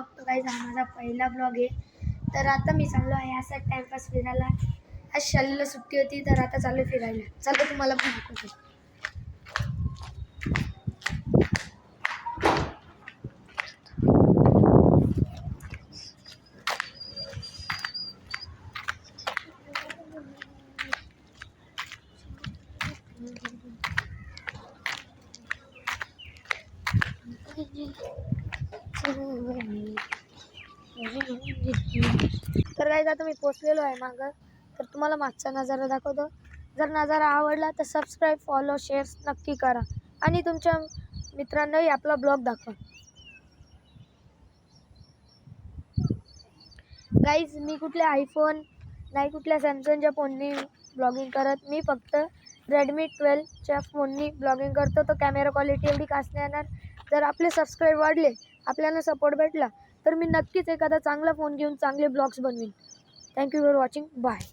बघतो गाईज, हा माझा पहिला ब्लॉग आहे. तर आता मी चाललो आहे असं टाइमपास फिरायला. आज शाळेला सुट्टी होती तर आता चालू फिरायला. चला तुम्हाला पण दाखवतो. तर गाईज आता मी पोचलेलो आहे मागं. तर तुम्हाला मागचा नजारा दाखवतो. जर नजारा आवडला तर सबस्क्राईब, फॉलो, शेअर नक्की करा आणि तुमच्या मित्रांनाही आपला ब्लॉग दाखवा. गाईज मी कुठल्या आयफोन नाही कुठल्या सॅमसंगच्या फोननी ब्लॉगिंग करत. मी फक्त रेडमी 12च्या फोननी ब्लॉगिंग करतो. तो कॅमेरा क्वालिटी एवढी खास नाही येणार. जर आपले सबस्क्राईब वाढले, आपल्याला सपोर्ट भेटला तर मी नक्कीच एखादा चांगला फोन घेऊन चांगले ब्लॉग्स बनवीन. Thank you for watching. बाय.